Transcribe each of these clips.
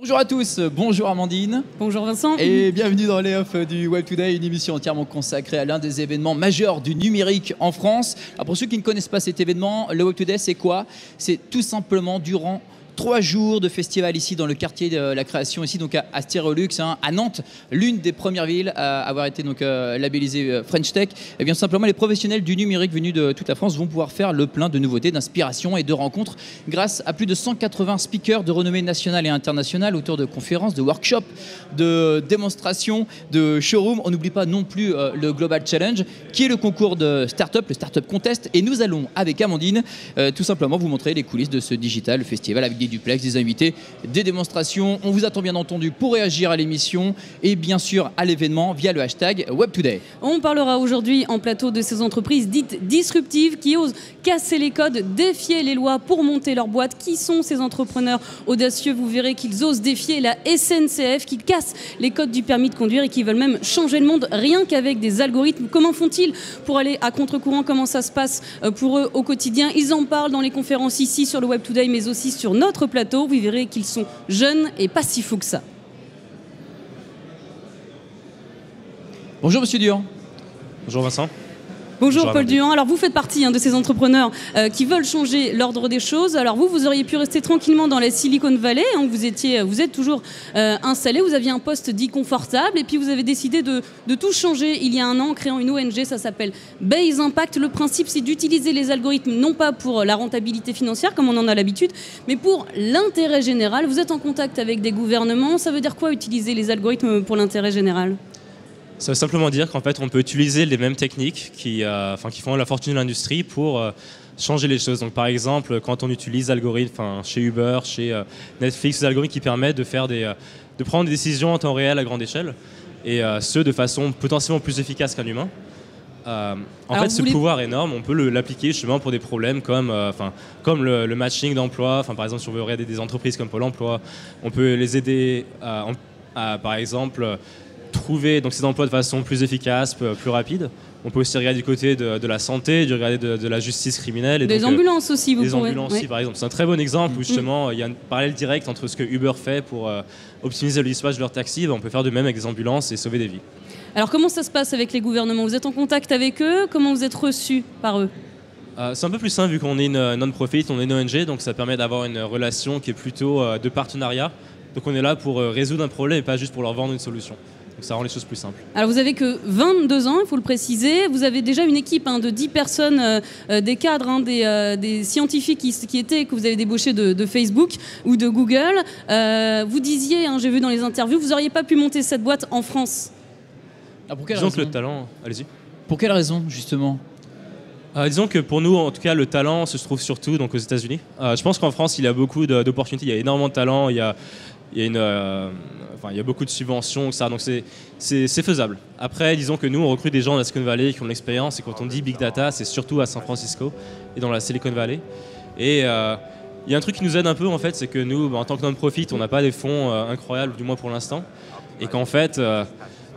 Bonjour à tous, bonjour Amandine. Bonjour Vincent. Et bienvenue dans les Off du Web Today, une émission entièrement consacrée à l'un des événements majeurs du numérique en France. Alors pour ceux qui ne connaissent pas cet événement, le Web Today c'est quoi? C'est tout simplement durant 3 jours de festival ici dans le quartier de la création, ici donc à Styrolux, à Nantes, l'une des premières villes à avoir été donc labellisée French Tech. Et bien simplement les professionnels du numérique venus de toute la France vont pouvoir faire le plein de nouveautés, d'inspiration et de rencontres grâce à plus de 180 speakers de renommée nationale et internationale autour de conférences, de workshops, de démonstrations, de showrooms. On n'oublie pas non plus le Global Challenge qui est le concours de start-up, le Startup Contest. Et nous allons avec Amandine tout simplement vous montrer les coulisses de ce digital festival avec des duplex, des invités, des démonstrations. On vous attend bien entendu pour réagir à l'émission et bien sûr à l'événement via le hashtag WebToday. On parlera aujourd'hui en plateau de ces entreprises dites disruptives qui osent casser les codes, défier les lois pour monter leur boîte. Qui sont ces entrepreneurs audacieux? Vous verrez qu'ils osent défier la SNCF, qui cassent les codes du permis de conduire et qui veulent même changer le monde rien qu'avec des algorithmes. Comment font-ils pour aller à contre-courant? Comment ça se passe pour eux au quotidien? Ils en parlent dans les conférences ici sur le WebToday mais aussi sur notre plateau. Vous verrez qu'ils sont jeunes et pas si fous que ça. Bonjour Monsieur Durand. Bonjour Vincent. Bonjour Paul Duhan. Alors vous faites partie de ces entrepreneurs qui veulent changer l'ordre des choses. Alors vous auriez pu rester tranquillement dans la Silicon Valley. Hein, vous êtes toujours installé. Vous aviez un poste dit confortable et puis vous avez décidé de tout changer il y a un an en créant une ONG. Ça s'appelle Base Impact. Le principe c'est d'utiliser les algorithmes non pas pour la rentabilité financière comme on en a l'habitude, mais pour l'intérêt général. Vous êtes en contact avec des gouvernements. Ça veut dire quoi utiliser les algorithmes pour l'intérêt général? Ça veut simplement dire qu'en fait, on peut utiliser les mêmes techniques qui font la fortune de l'industrie pour changer les choses. Donc, par exemple, quand on utilise l'algorithme chez Uber, chez Netflix, des algorithmes qui permettent de prendre des décisions en temps réel à grande échelle, et ce, de façon potentiellement plus efficace qu'un humain. En fait, ce pouvoir énorme, on peut l'appliquer justement pour des problèmes comme le matching d'emploi. Par exemple, si on veut regarder des entreprises comme Pôle emploi, on peut les aider à par exemple, trouver donc, ces emplois de façon plus efficace, plus rapide. On peut aussi regarder du côté de la santé, regarder de la justice criminelle. Et des donc, ambulances aussi, vous pouvez. Des ambulances aussi, par exemple. C'est un très bon exemple où justement il y a un parallèle direct entre ce que Uber fait pour optimiser le dispatch de leurs taxis. On peut faire de même avec des ambulances et sauver des vies. Alors comment ça se passe avec les gouvernements? Vous êtes en contact avec eux? Comment vous êtes reçus par eux? C'est un peu plus simple vu qu'on est une non-profit, on est une ONG, donc ça permet d'avoir une relation qui est plutôt de partenariat. Donc on est là pour résoudre un problème et pas juste pour leur vendre une solution. Donc ça rend les choses plus simples. Alors vous avez que 22 ans, il faut le préciser. Vous avez déjà une équipe de 10 personnes, des cadres, des scientifiques que vous avez débauchés de Facebook ou de Google. Vous disiez, j'ai vu dans les interviews, vous n'auriez pas pu monter cette boîte en France. Alors pour quelle disons raison? que le talent... Allez-y. Pour quelle raison justement? Disons que pour nous, en tout cas, le talent se trouve surtout donc, aux États-Unis. Je pense qu'en France, il y a beaucoup d'opportunités, il y a énormément de talent, il y a beaucoup de subventions, etc. Donc c'est faisable. Après, disons que nous, on recrute des gens de la Silicon Valley qui ont de l'expérience. Et quand on dit Big Data, c'est surtout à San Francisco et dans la Silicon Valley. Et il y a un truc qui nous aide un peu, en fait, c'est que nous, en tant que non-profit, on n'a pas des fonds incroyables, du moins pour l'instant. Et qu'en fait,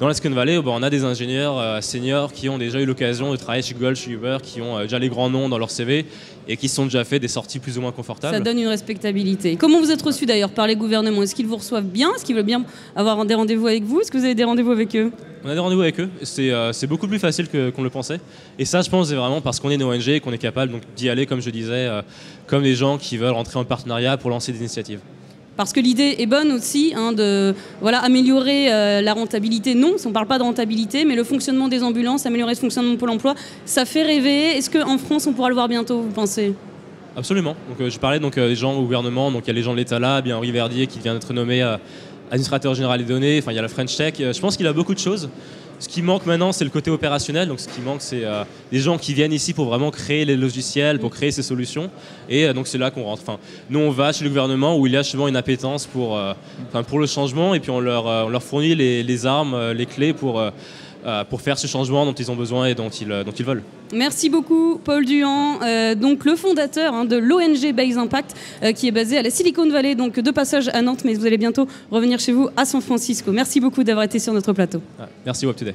dans la Silicon Valley, on a des ingénieurs seniors qui ont déjà eu l'occasion de travailler chez Google, chez Uber, qui ont déjà les grands noms dans leur CV et qui se sont déjà fait des sorties plus ou moins confortables. Ça donne une respectabilité. Comment vous êtes reçus d'ailleurs par les gouvernements? Est-ce qu'ils vous reçoivent bien? Est-ce qu'ils veulent bien avoir des rendez-vous avec vous? Est-ce que vous avez des rendez-vous avec eux? On a des rendez-vous avec eux. C'est beaucoup plus facile qu'on le pensait. Et ça, je pense, c'est vraiment parce qu'on est une ONG et qu'on est capable d'y aller, comme je disais, comme des gens qui veulent rentrer en partenariat pour lancer des initiatives. Parce que l'idée est bonne aussi, améliorer la rentabilité. Non, on ne parle pas de rentabilité, mais le fonctionnement des ambulances, améliorer le fonctionnement de Pôle emploi, ça fait rêver. Est-ce qu'en France, on pourra le voir bientôt, vous pensez? Absolument. Donc, je parlais des gens au gouvernement, donc il y a les gens de l'État là, bien Henri Verdier qui vient d'être nommé administrateur général des données, il y a la French Tech. Je pense qu'il a beaucoup de choses. Ce qui manque maintenant, c'est le côté opérationnel. Donc, ce qui manque, c'est des gens qui viennent ici pour vraiment créer les logiciels, pour créer ces solutions. Et donc, c'est là qu'on rentre. Nous, on va chez le gouvernement où il y a justement une appétence pour le changement. Et puis, on leur fournit les armes, les clés pour faire ce changement dont ils ont besoin et dont ils veulent. Merci beaucoup, Paul Duhan, donc le fondateur de l'ONG Base Impact, qui est basée à la Silicon Valley, donc de passage à Nantes, mais vous allez bientôt revenir chez vous à San Francisco. Merci beaucoup d'avoir été sur notre plateau. Merci WebToday.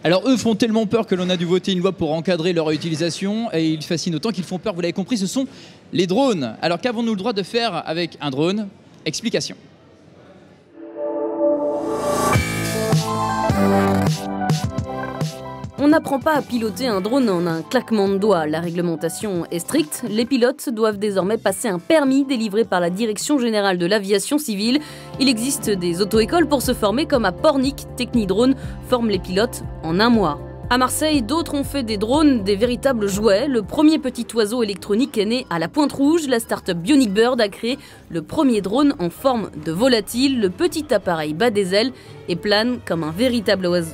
Alors eux font tellement peur que l'on a dû voter une loi pour encadrer leur utilisation et ils fascinent autant qu'ils font peur, vous l'avez compris, ce sont les drones. Alors qu'avons-nous le droit de faire avec un drone? Explication. On n'apprend pas à piloter un drone en un claquement de doigts. La réglementation est stricte. Les pilotes doivent désormais passer un permis délivré par la Direction Générale de l'Aviation Civile. Il existe des auto-écoles pour se former, comme à Pornic. Technidrone forme les pilotes en un mois. À Marseille, d'autres ont fait des drones des véritables jouets. Le premier petit oiseau électronique est né à la Pointe-Rouge. La start-up Bionic Bird a créé le premier drone en forme de volatile. Le petit appareil bat des ailes et plane comme un véritable oiseau.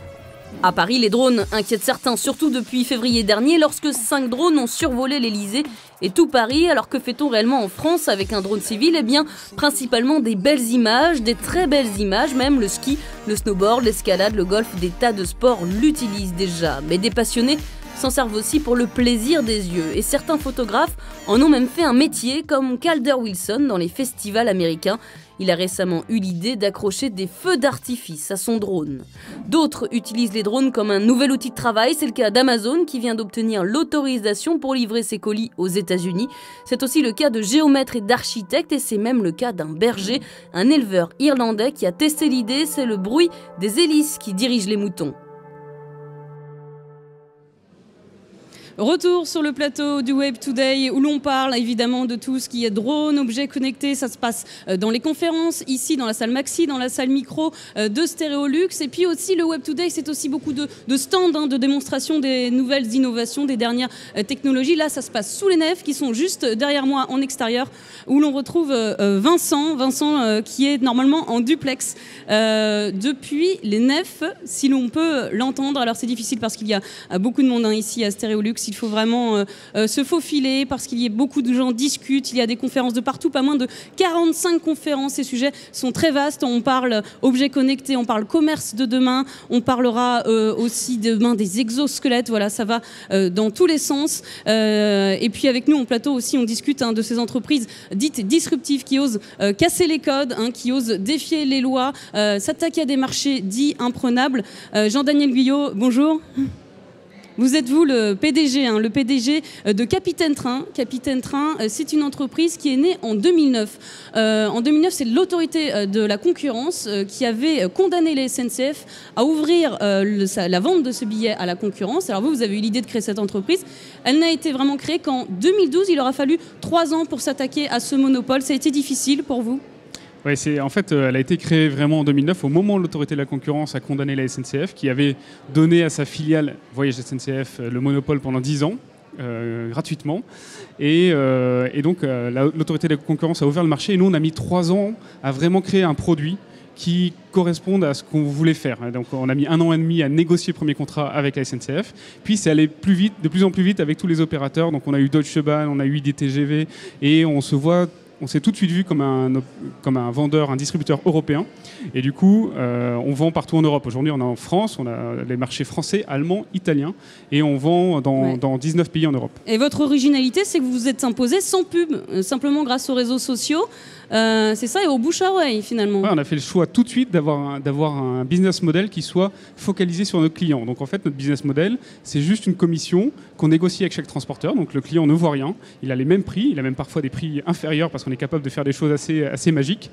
À Paris, les drones inquiètent certains, surtout depuis février dernier, lorsque 5 drones ont survolé l'Elysée et tout Paris. Alors que fait-on réellement en France avec un drone civil? Eh bien, principalement des belles images, des très belles images, même le ski, le snowboard, l'escalade, le golf, des tas de sports l'utilisent déjà. Mais des passionnés s'en servent aussi pour le plaisir des yeux. Et certains photographes en ont même fait un métier, comme Calder Wilson dans les festivals américains. Il a récemment eu l'idée d'accrocher des feux d'artifice à son drone. D'autres utilisent les drones comme un nouvel outil de travail. C'est le cas d'Amazon qui vient d'obtenir l'autorisation pour livrer ses colis aux États-Unis. C'est aussi le cas de géomètres et d'architectes et c'est même le cas d'un berger, un éleveur irlandais qui a testé l'idée. C'est le bruit des hélices qui dirigent les moutons. Retour sur le plateau du Web Today où l'on parle évidemment de tout ce qui est drone, objets connectés. Ça se passe dans les conférences, ici dans la salle Maxi, dans la salle Micro de Stéréolux. Et puis aussi le Web Today, c'est aussi beaucoup de stands, de démonstration des nouvelles innovations, des dernières technologies. Là, ça se passe sous les nefs qui sont juste derrière moi en extérieur où l'on retrouve Vincent qui est normalement en duplex depuis les nefs, si l'on peut l'entendre. Alors c'est difficile parce qu'il y a beaucoup de monde ici à Stéréolux. Il faut vraiment se faufiler parce qu'il y a beaucoup de gens discutent. Il y a des conférences de partout, pas moins de 45 conférences. Ces sujets sont très vastes. On parle objets connectés, on parle commerce de demain, on parlera aussi demain des exosquelettes. Voilà, ça va dans tous les sens. Et puis avec nous en plateau aussi, on discute de ces entreprises dites disruptives qui osent casser les codes, qui osent défier les lois, s'attaquer à des marchés dits imprenables. Jean-Daniel Guyot, bonjour. Vous êtes vous le PDG, le PDG de Capitaine Train. Capitaine Train, c'est une entreprise qui est née en 2009. En 2009, c'est l'autorité de la concurrence qui avait condamné les SNCF à ouvrir la vente de ce billet à la concurrence. Alors vous avez eu l'idée de créer cette entreprise. Elle n'a été vraiment créée qu'en 2012. Il aura fallu 3 ans pour s'attaquer à ce monopole. Ça a été difficile pour vous ? Oui, en fait, elle a été créée vraiment en 2009, au moment où l'autorité de la concurrence a condamné la SNCF, qui avait donné à sa filiale Voyage SNCF le monopole pendant 10 ans, gratuitement. Et donc, l'autorité de la concurrence a ouvert le marché, et nous, on a mis 3 ans à vraiment créer un produit qui corresponde à ce qu'on voulait faire. Donc, on a mis 1 an et demi à négocier le premier contrat avec la SNCF. Puis, c'est allé plus vite, de plus en plus vite avec tous les opérateurs. Donc, on a eu Deutsche Bahn, on a eu IDTGV, et on s'est tout de suite vu comme un vendeur, un distributeur européen. Et du coup, on vend partout en Europe. Aujourd'hui, on est en France, on a les marchés français, allemands, italiens, et on vend dans 19 pays en Europe. Et votre originalité, c'est que vous vous êtes imposé sans pub, simplement grâce aux réseaux sociaux. C'est ça, et au bouche à oreille, finalement. Ouais, on a fait le choix tout de suite d'avoir un business model qui soit focalisé sur nos clients. Donc en fait, notre business model, c'est juste une commission qu'on négocie avec chaque transporteur. Donc le client ne voit rien, il a les mêmes prix, il a même parfois des prix inférieurs parce qu'on est capable de faire des choses assez magiques.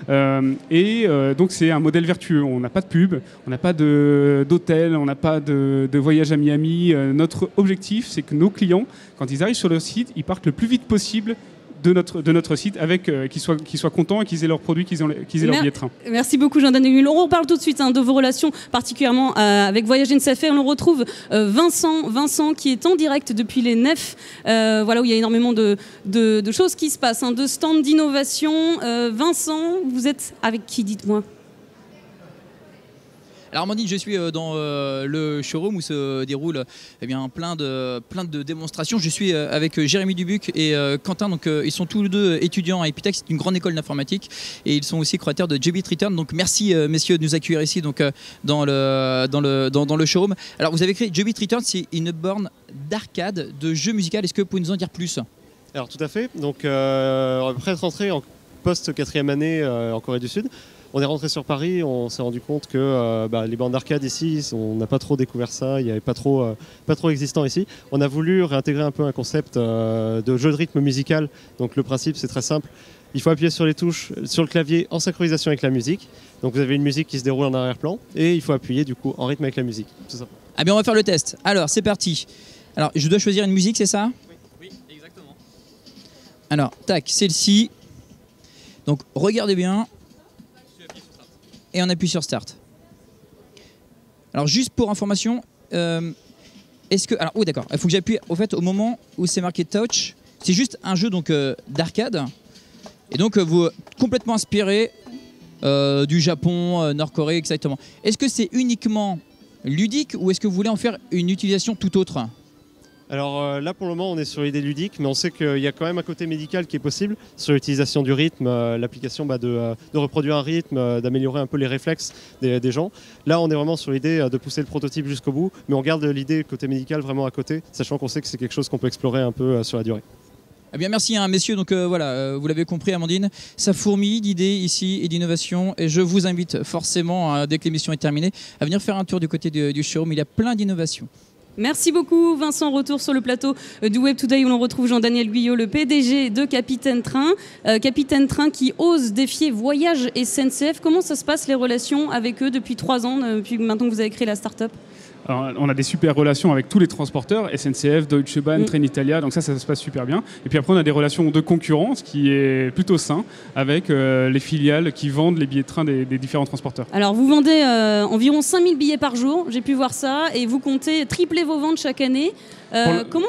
Donc c'est un modèle vertueux. On n'a pas de pub, on n'a pas d'hôtel, on n'a pas de voyage à Miami. Notre objectif, c'est que nos clients, quand ils arrivent sur le site, ils partent le plus vite possible de notre site, avec qu'ils soient contents et qu'ils aient leurs produits, qu'ils aient leur billet de train. Merci beaucoup Jean-Daniel. On reparle tout de suite de vos relations, particulièrement avec Voyage SNCF. On retrouve Vincent qui est en direct depuis les nefs, voilà, où il y a énormément de choses qui se passent, de stands d'innovation. Vincent, vous êtes avec qui, dites-moi? Alors Amandine, je suis dans le showroom où se déroule plein de démonstrations. Je suis avec Jérémy Dubuc et Quentin. Donc, ils sont tous les deux étudiants à Epitech, c'est une grande école d'informatique. Et ils sont aussi créateurs de Jebit Return. Donc merci messieurs de nous accueillir ici dans le showroom. Alors vous avez créé Jebit Return, c'est une borne d'arcade de jeux musicaux. Est-ce que vous pouvez nous en dire plus? Alors tout à fait. Donc après être rentré en post-4e année en Corée du Sud, On est rentré sur Paris, on s'est rendu compte que les bandes d'arcade ici, on n'a pas trop découvert ça, il n'y avait pas trop existant ici. On a voulu réintégrer un peu un concept de jeu de rythme musical. Donc le principe c'est très simple, il faut appuyer sur les touches, sur le clavier en synchronisation avec la musique. Donc vous avez une musique qui se déroule en arrière-plan et il faut appuyer du coup en rythme avec la musique. C'est ça. Ah bien on va faire le test. Alors c'est parti. Alors je dois choisir une musique, c'est ça? Oui, exactement. Alors tac, celle-ci. Donc regardez bien. Et on appuie sur Start. Alors juste pour information, est-ce que... Alors oui d'accord, il faut que j'appuie au moment où c'est marqué Touch. C'est juste un jeu donc d'arcade. Et donc vous complètement inspiré du Japon, Nord-Corée exactement. Est-ce que c'est uniquement ludique ou est-ce que vous voulez en faire une utilisation tout autre? Alors là pour le moment on est sur l'idée ludique, mais on sait qu'il y a quand même un côté médical qui est possible sur l'utilisation du rythme, l'application de reproduire un rythme, d'améliorer un peu les réflexes des gens. Là on est vraiment sur l'idée de pousser le prototype jusqu'au bout, mais on garde l'idée côté médical vraiment à côté, sachant qu'on sait que c'est quelque chose qu'on peut explorer un peu sur la durée. Eh bien merci hein, messieurs, donc voilà, vous l'avez compris Amandine, ça fourmille d'idées ici et d'innovation et je vous invite forcément, dès que l'émission est terminée, à venir faire un tour du côté du showroom, il y a plein d'innovations. Merci beaucoup Vincent, retour sur le plateau du Web Today où l'on retrouve Jean-Daniel Guyot, le PDG de Capitaine Train. Capitaine Train qui ose défier Voyage SNCF. Comment ça se passe les relations avec eux depuis 3 ans, depuis maintenant que vous avez créé la start-up? Alors, on a des super relations avec tous les transporteurs, SNCF, Deutsche Bahn, Trenitalia, donc ça se passe super bien. Et puis après, on a des relations de concurrence qui est plutôt sain avec les filiales qui vendent les billets de train des différents transporteurs. Alors, vous vendez environ 5000 billets par jour, j'ai pu voir ça, et vous comptez tripler vos ventes chaque année. Comment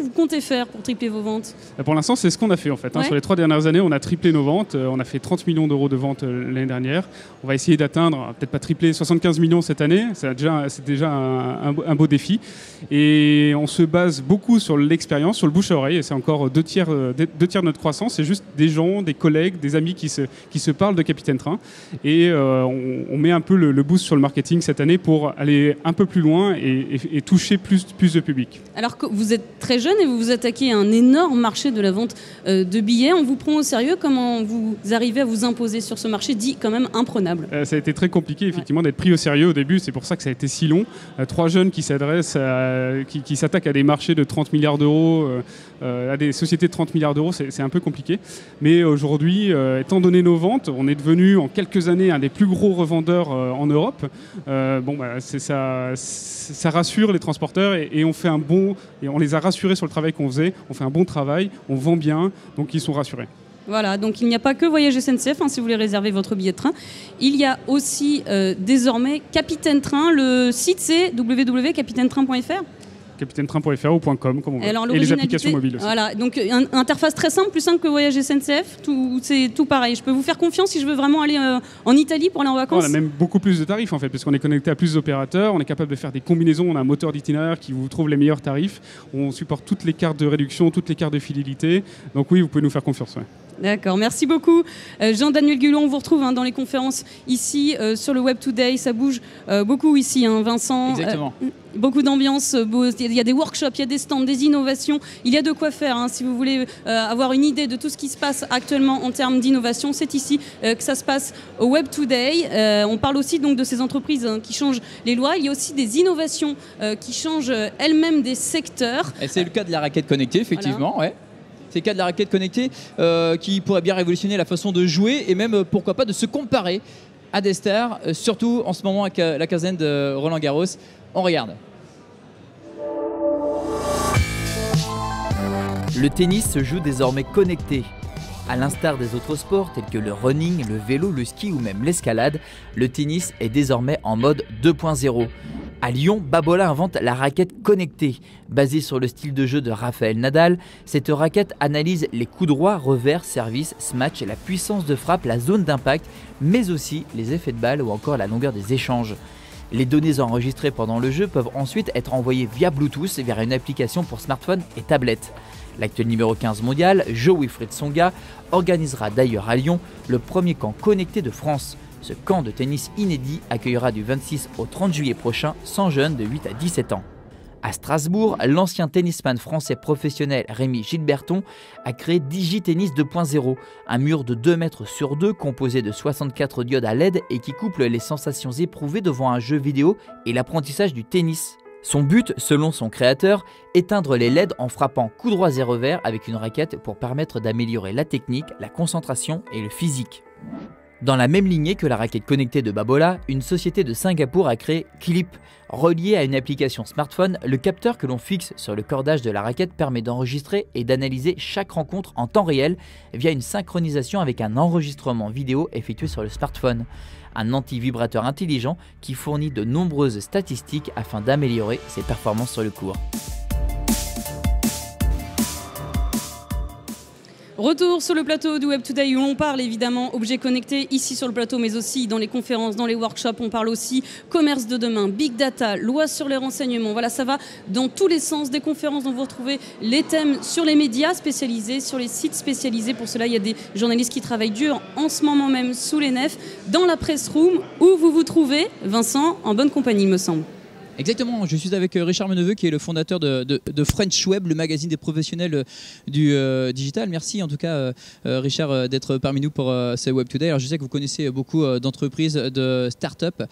vous comptez faire pour tripler vos ventes? Pour l'instant, c'est ce qu'on a fait en fait. Ouais. Sur les 3 dernières années, on a triplé nos ventes. On a fait 30 millions d'euros de ventes l'année dernière. On va essayer d'atteindre, peut-être pas tripler, 75 millions cette année. C'est déjà un beau défi. Et on se base beaucoup sur l'expérience, sur le bouche à oreille. Et c'est encore 2 tiers de notre croissance. C'est juste des gens, des collègues, des amis qui se parlent de Capitaine Train. Et on met un peu le boost sur le marketing cette année pour aller un peu plus loin et toucher plus de public. Alors que vous êtes très jeune et vous vous attaquez à un énorme marché de la vente de billets, on vous prend au sérieux. Comment vous arrivez à vous imposer sur ce marché dit quand même imprenable? Ça a été très compliqué effectivement d'être pris au sérieux au début, c'est pour ça que ça a été si long. 3 jeunes qui s'attaquent à des marchés de 30 milliards d'euros, à des sociétés de 30 milliards d'euros, c'est un peu compliqué. Mais aujourd'hui, étant donné nos ventes, on est devenu en quelques années un des plus gros revendeurs en Europe. Ça rassure les transporteurs et on fait et on les a rassurés sur le travail qu'on faisait. On fait un bon travail, on vend bien, donc ils sont rassurés. Voilà, donc il n'y a pas que Voyage SNCF, si vous voulez réserver votre billet de train. Il y a aussi désormais Capitaine Train. Le site c'est www.capitainetrain.fr. capitainetrain.fr ou .com comme on veut. Alors, et les applications mobiles aussi. Voilà, donc une interface très simple, plus simple que Voyage SNCF, c'est tout pareil. Je peux vous faire confiance si je veux vraiment aller en Italie pour aller en vacances? On a même beaucoup plus de tarifs en fait, parce qu'on est connecté à plus d'opérateurs, on est capable de faire des combinaisons, on a un moteur d'itinéraire qui vous trouve les meilleurs tarifs, on supporte toutes les cartes de réduction, toutes les cartes de fidélité, donc oui, vous pouvez nous faire confiance. Ouais. D'accord, merci beaucoup. Jean-Daniel Guyot, on vous retrouve dans les conférences ici sur le Web Today, ça bouge beaucoup ici, Vincent. Exactement. Beaucoup d'ambiance, il y a des workshops, il y a des stands, des innovations, il y a de quoi faire. Si vous voulez avoir une idée de tout ce qui se passe actuellement en termes d'innovation, c'est ici que ça se passe au Web Today. On parle aussi donc de ces entreprises qui changent les lois. Il y a aussi des innovations qui changent elles-mêmes des secteurs. Et c'est le cas de la raquette connectée, effectivement. Voilà. Ouais. C'est le cas de la raquette connectée qui pourrait bien révolutionner la façon de jouer et même, pourquoi pas, de se comparer à des stars, surtout en ce moment avec la quinzaine de Roland Garros. On regarde. Le tennis se joue désormais connecté. À l'instar des autres sports tels que le running, le vélo, le ski ou même l'escalade, le tennis est désormais en mode 2.0. À Lyon, Babola invente la raquette connectée. Basée sur le style de jeu de Rafael Nadal, cette raquette analyse les coups droits, revers, service, smash, la puissance de frappe, la zone d'impact, mais aussi les effets de balle ou encore la longueur des échanges. Les données enregistrées pendant le jeu peuvent ensuite être envoyées via Bluetooth vers une application pour smartphone et tablette. L'actuel numéro 15 mondial, Jo-Wilfried Tsonga, organisera d'ailleurs à Lyon le premier camp connecté de France. Ce camp de tennis inédit accueillera du 26 au 30 juillet prochain 100 jeunes de 8 à 17 ans. À Strasbourg, l'ancien tennisman français professionnel Rémi Gilberton a créé DigiTennis 2.0, un mur de 2 mètres sur 2 composé de 64 diodes à LED et qui couple les sensations éprouvées devant un jeu vidéo et l'apprentissage du tennis. Son but, selon son créateur, éteindre les LED en frappant coup droit 0 vert avec une raquette pour permettre d'améliorer la technique, la concentration et le physique. Dans la même lignée que la raquette connectée de Babola, une société de Singapour a créé Clip. Relié à une application smartphone, le capteur que l'on fixe sur le cordage de la raquette permet d'enregistrer et d'analyser chaque rencontre en temps réel via une synchronisation avec un enregistrement vidéo effectué sur le smartphone. Un anti-vibrateur intelligent qui fournit de nombreuses statistiques afin d'améliorer ses performances sur le court. Retour sur le plateau du Web Today où on parle évidemment objets connectés ici sur le plateau, mais aussi dans les conférences, dans les workshops. On parle aussi commerce de demain, big data, loi sur les renseignements. Voilà, ça va dans tous les sens des conférences dont vous retrouvez les thèmes sur les médias spécialisés, sur les sites spécialisés. Pour cela, il y a des journalistes qui travaillent dur en ce moment même sous les nefs, dans la press room où vous vous trouvez, Vincent, en bonne compagnie, il me semble. Exactement, je suis avec Richard Meneveux qui est le fondateur de French Web, le magazine des professionnels du digital. Merci en tout cas Richard d'être parmi nous pour ce Web Today. Alors je sais que vous connaissez beaucoup d'entreprises, de start-up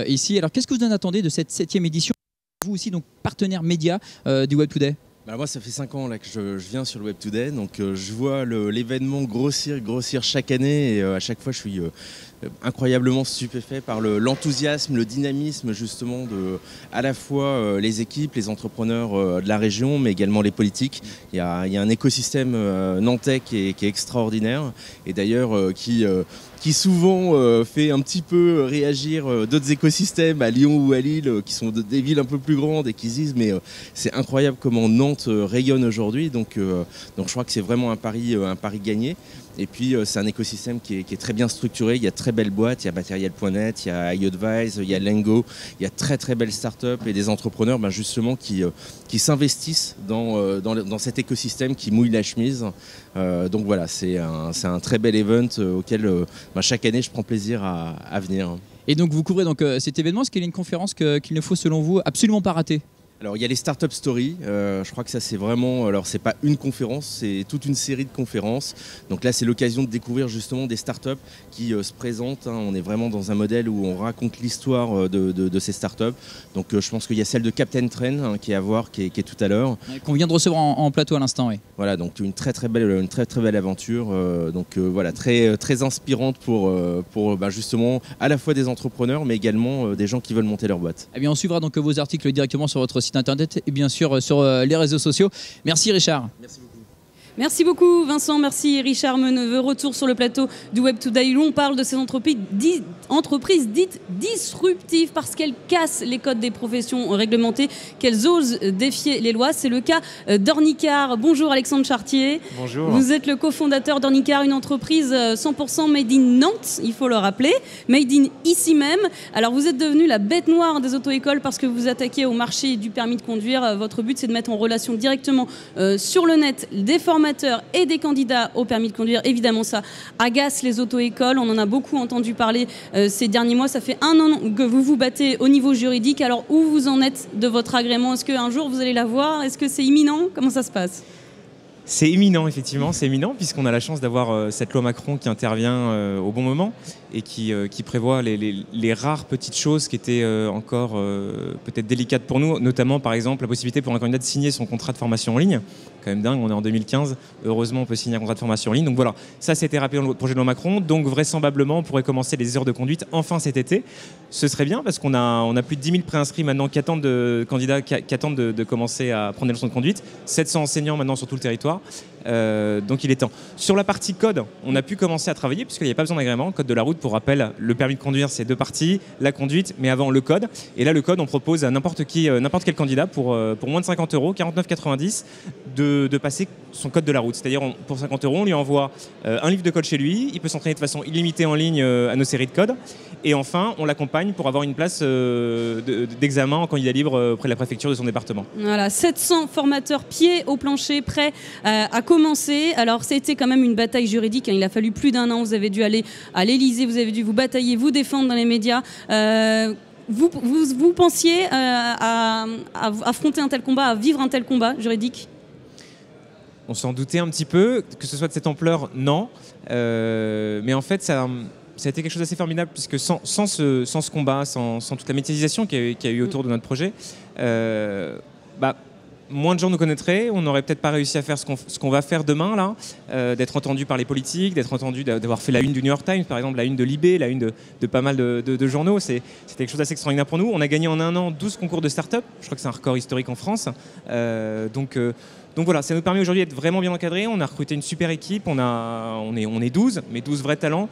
ici. Alors qu'est-ce que vous en attendez de cette 7e édition? Vous aussi donc partenaire média du Web Today. Bah moi, ça fait 5 ans là, que je viens sur le Web Today, donc je vois l'événement grossir chaque année et à chaque fois je suis incroyablement stupéfait par l'enthousiasme, le dynamisme justement de à la fois les équipes, les entrepreneurs de la région, mais également les politiques. Il y a un écosystème nantais qui est extraordinaire et d'ailleurs qui souvent fait un petit peu réagir d'autres écosystèmes à Lyon ou à Lille, qui sont des villes un peu plus grandes et qui se disent mais c'est incroyable comment Nantes rayonne aujourd'hui. Donc je crois que c'est vraiment un pari gagné. Et puis c'est un écosystème qui est très bien structuré, il y a très belles boîtes, il y a Material.net, il y a iAdvise, il y a Lengo, il y a très belles startups et des entrepreneurs justement qui s'investissent dans cet écosystème, qui mouille la chemise. Donc voilà, c'est un très bel event auquel chaque année je prends plaisir à venir. Et donc vous couvrez donc, cet événement, est-ce qu'il y a une conférence qu'il ne faut selon vous absolument pas rater? Alors il y a les Startup Stories, je crois que ça c'est vraiment, alors c'est pas une conférence, c'est toute une série de conférences. Donc là c'est l'occasion de découvrir justement des startups qui se présentent, hein. On est vraiment dans un modèle où on raconte l'histoire de ces startups. Donc je pense qu'il y a celle de Captain Train hein, qui est à voir, qui est tout à l'heure. Qu'on vient de recevoir en plateau à l'instant, oui. Voilà, donc une très belle aventure, voilà, très inspirante pour justement à la fois des entrepreneurs mais également des gens qui veulent monter leur boîte. Eh bien on suivra donc vos articles directement sur votre site internet et bien sûr sur les réseaux sociaux. Merci Richard. Merci beaucoup. Merci beaucoup Vincent, merci Richard Meneveux. Retour sur le plateau du Web Today où on parle de ces entreprises dites disruptives parce qu'elles cassent les codes des professions réglementées, qu'elles osent défier les lois. C'est le cas d'Ornicar. Bonjour Alexandre Chartier. Bonjour. Vous êtes le cofondateur d'Ornicar, une entreprise 100% made in Nantes, il faut le rappeler, made in ici même. Alors vous êtes devenu la bête noire des auto-écoles parce que vous attaquez au marché du permis de conduire. Votre but c'est de mettre en relation directement sur le net des formateurs et des candidats au permis de conduire. Évidemment, ça agace les auto-écoles. On en a beaucoup entendu parler ces derniers mois. Ça fait 1 an que vous vous battez au niveau juridique. Alors, où vous en êtes de votre agrément? Est-ce qu'un jour, vous allez l'avoir? Est-ce que c'est imminent? Comment ça se passe? C'est imminent, effectivement, c'est imminent puisqu'on a la chance d'avoir cette loi Macron qui intervient au bon moment et qui prévoit les rares petites choses qui étaient encore peut-être délicates pour nous, notamment par exemple la possibilité pour un candidat de signer son contrat de formation en ligne. Quand même dingue, on est en 2015, heureusement on peut signer un contrat de formation en ligne. Donc voilà, ça c'était rappelé dans le projet de loi Macron, donc vraisemblablement on pourrait commencer les heures de conduite enfin cet été. Ce serait bien parce qu'on a plus de 10 000 préinscrits maintenant qui attendent candidats qui attendent de commencer à prendre des leçons de conduite, 700 enseignants maintenant sur tout le territoire. Donc il est temps. Sur la partie code, on a pu commencer à travailler puisqu'il n'y a pas besoin d'agrément. Code de la route, pour rappel, le permis de conduire c'est 2 parties, la conduite, mais avant le code. Et là le code, on propose à n'importe quel candidat pour moins de 50 €, 49,90 de passer son code de la route. C'est-à-dire pour 50 €, on lui envoie un livre de code chez lui, il peut s'entraîner de façon illimitée en ligne à nos séries de codes. Et enfin, on l'accompagne pour avoir une place d'examen en candidat libre auprès de la préfecture de son département. Voilà, 700 formateurs pieds au plancher, prêts à commencer. Alors, c'était quand même une bataille juridique. Hein. Il a fallu plus d'1 an. Vous avez dû aller à l'Élysée, vous avez dû vous batailler, vous défendre dans les médias. Vous pensiez à affronter un tel combat, à vivre un tel combat juridique? On s'en doutait un petit peu, que ce soit de cette ampleur, non. Mais en fait, ça a été quelque chose d'assez formidable, puisque sans ce combat, sans toute la médiatisation qu'il y a eu autour de notre projet, moins de gens nous connaîtraient, on n'aurait peut-être pas réussi à faire ce qu'on va faire demain, là, d'être entendu par les politiques, d'être entendu, d'avoir fait la une du New York Times, par exemple, la une de Libé, la une de pas mal de journaux. C'est quelque chose d'assez extraordinaire pour nous. On a gagné en un an 12 concours de start-up. Je crois que c'est un record historique en France. Donc voilà, ça nous permet aujourd'hui d'être vraiment bien encadrés. On a recruté une super équipe, on est 12, mais 12 vrais talents,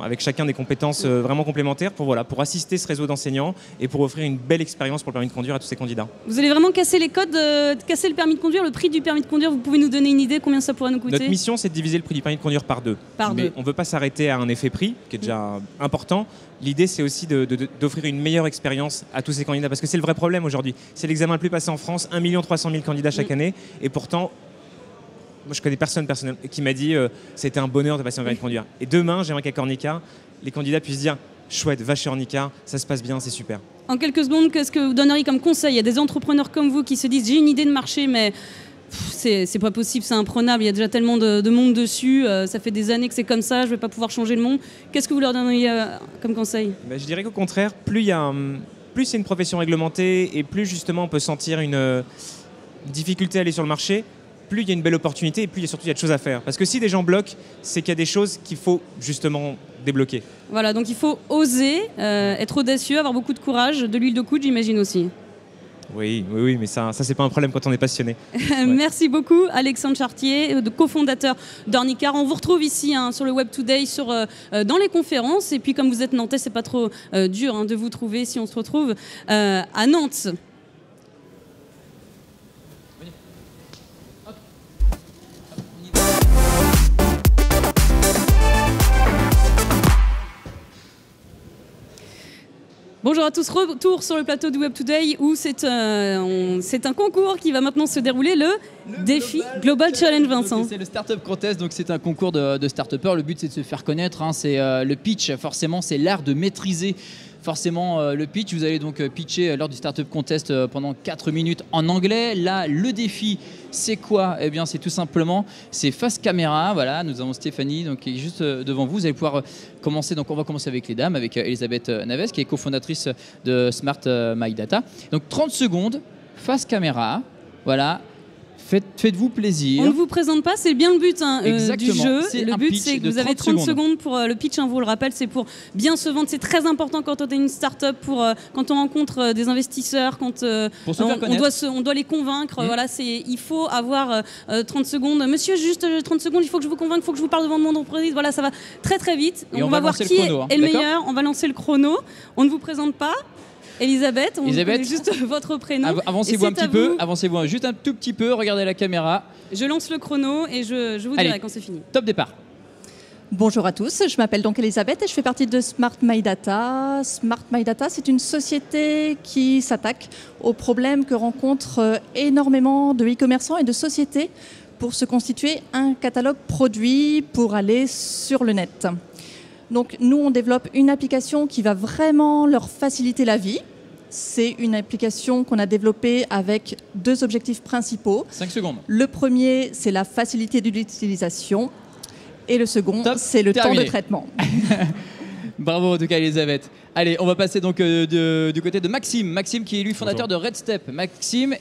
avec chacun des compétences vraiment complémentaires pour assister ce réseau d'enseignants et pour offrir une belle expérience pour le permis de conduire à tous ces candidats. Vous allez vraiment casser les codes, casser le permis de conduire, le prix du permis de conduire. Vous pouvez nous donner une idée combien ça pourrait nous coûter? Notre mission, c'est de diviser le prix du permis de conduire par deux. Mais on ne veut pas s'arrêter à un effet prix, qui est déjà important. L'idée, c'est aussi d'offrir une meilleure expérience à tous ces candidats, parce que c'est le vrai problème aujourd'hui. C'est l'examen le plus passé en France, 1 300 000 candidats chaque année, et pourtant, moi je connais personne personnellement qui m'a dit c'était un bonheur de passer un permis de conduire. Et demain, j'aimerais qu'à Cornica, les candidats puissent dire chouette, va chez Ornica, ça se passe bien, c'est super. En quelques secondes, qu'est-ce que vous donneriez comme conseil? Il y a des entrepreneurs comme vous qui se disent j'ai une idée de marché, mais c'est pas possible, c'est imprenable, il y a déjà tellement de monde dessus, ça fait des années que c'est comme ça, je vais pas pouvoir changer le monde. Qu'est-ce que vous leur donneriez comme conseil? Je dirais qu'au contraire, plus c'est une profession réglementée et plus justement on peut sentir une difficulté à aller sur le marché, plus il y a une belle opportunité et plus surtout il y a de choses à faire. Parce que si des gens bloquent, c'est qu'il y a des choses qu'il faut justement débloquer. Voilà, donc il faut oser, être audacieux, avoir beaucoup de courage, de l'huile de coude j'imagine aussi. Oui, mais ça c'est pas un problème quand on est passionné. Ouais. Merci beaucoup Alexandre Chartier, cofondateur d'Ornicar. On vous retrouve ici sur le Web Today, dans les conférences. Et puis comme vous êtes nantais, c'est pas trop dur de vous trouver si on se retrouve à Nantes. Bonjour à tous, retour sur le plateau du Web Today où c'est un concours qui va maintenant se dérouler, le défi Global Challenge, Vincent. C'est le Startup Contest, donc c'est un concours de start-upers. Le but c'est de se faire connaître, c'est le pitch, forcément c'est l'art de maîtriser forcément le pitch. Vous allez donc pitcher lors du Startup Contest pendant 4 minutes en anglais. Là, le défi, c'est quoi? Eh bien, c'est tout simplement, c'est face caméra. Voilà, nous avons Stéphanie donc, qui est juste devant vous. Vous allez pouvoir commencer. Donc, on va commencer avec les dames, avec Elisabeth Naves, qui est cofondatrice de Smart My Data. Donc, 30 secondes, face caméra. Voilà. Faites-vous plaisir. On ne vous présente pas, c'est bien le but du jeu. Le but, c'est que vous avez 30 secondes pour le pitch. Vous le rappelle, c'est pour bien se vendre. C'est très important quand on est une start-up, quand on rencontre des investisseurs, quand on doit les convaincre. Voilà, il faut avoir 30 secondes. Monsieur, juste 30 secondes, il faut que je vous convainque, il faut que je vous parle devant mon entreprise. Voilà, ça va très très vite. Et on va voir qui est le meilleur. On va lancer le chrono. On ne vous présente pas. Elisabeth, on connaît juste votre prénom. Avancez-vous un petit peu, avancez-vous juste un tout petit peu, regardez la caméra. Je lance le chrono et je vous dirai quand c'est fini. Top départ. Bonjour à tous, je m'appelle donc Elisabeth et je fais partie de Smart My Data. Smart My Data, c'est une société qui s'attaque aux problèmes que rencontrent énormément de e-commerçants et de sociétés pour se constituer un catalogue produit pour aller sur le net. Donc nous, on développe une application qui va vraiment leur faciliter la vie. C'est une application qu'on a développée avec 2 objectifs principaux. 5 secondes. Le premier, c'est la facilité de l'utilisation. Et le second, c'est le temps de traitement. Bravo en tout cas Elisabeth. Allez, on va passer donc du côté de Maxime. Maxime qui est lui fondateur de RedStep. Maxime,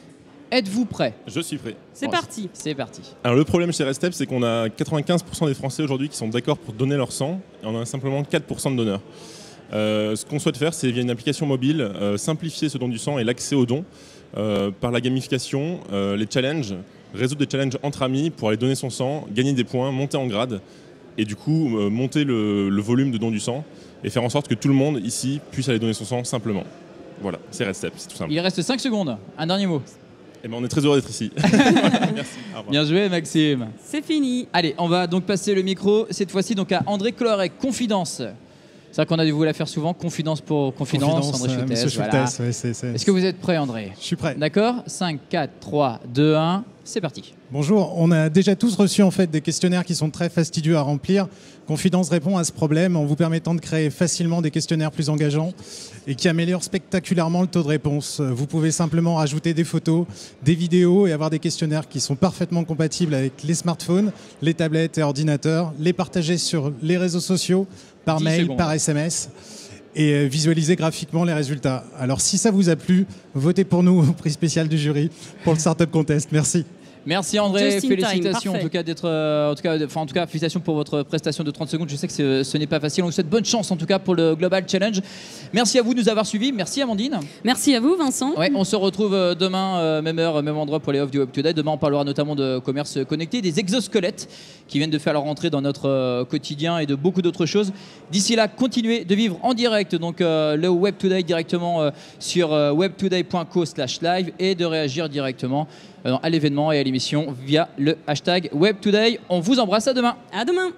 êtes-vous prêt? Je suis prêt. C'est parti. C'est parti. Alors le problème chez RedStep, c'est qu'on a 95% des Français aujourd'hui qui sont d'accord pour donner leur sang et on a simplement 4% de donneurs. Ce qu'on souhaite faire, c'est via une application mobile, simplifier ce don du sang et l'accès au don par la gamification, les challenges, résoudre des challenges entre amis pour aller donner son sang, gagner des points, monter en grade et du coup monter le volume de don du sang et faire en sorte que tout le monde ici puisse aller donner son sang simplement. Voilà, c'est RedStep, c'est tout simple. Il reste 5 secondes. Un dernier mot. Eh ben, on est très heureux d'être ici. Merci. Bien joué Maxime. C'est fini. Allez, on va donc passer le micro cette fois-ci donc à André Colorec, Confidence. C'est vrai qu'on a dû vous la faire souvent, confidence pour confidence. André Schultes, Monsieur Schultes, voilà. ouais, Est-ce que vous êtes prêt André? Je suis prêt. D'accord, 5, 4, 3, 2, 1, C'est parti. Bonjour, on a déjà tous reçu en fait des questionnaires qui sont très fastidieux à remplir. Confidence répond à ce problème en vous permettant de créer facilement des questionnaires plus engageants et qui améliorent spectaculairement le taux de réponse. Vous pouvez simplement rajouter des photos, des vidéos et avoir des questionnaires qui sont parfaitement compatibles avec les smartphones, les tablettes et ordinateurs, les partager sur les réseaux sociaux, par mail, par SMS et visualiser graphiquement les résultats. Alors si ça vous a plu, votez pour nous au prix spécial du jury pour le Startup Contest. Merci. Merci André, Just in félicitations time, en tout cas félicitations pour votre prestation de 30 secondes. Je sais que ce n'est pas facile. On vous souhaite bonne chance en tout cas pour le Global Challenge. Merci à vous de nous avoir suivis. Merci Amandine. Merci à vous Vincent. Ouais, on se retrouve demain, même heure, même endroit pour les offres du Web Today. Demain on parlera notamment de commerce connecté, des exosquelettes qui viennent de faire leur entrée dans notre quotidien et de beaucoup d'autres choses. D'ici là, continuez de vivre en direct donc le Web Today directement sur webtoday.co/live et de réagir directement à l'événement et à l'émission via le hashtag WebToday. On vous embrasse, à demain. À demain.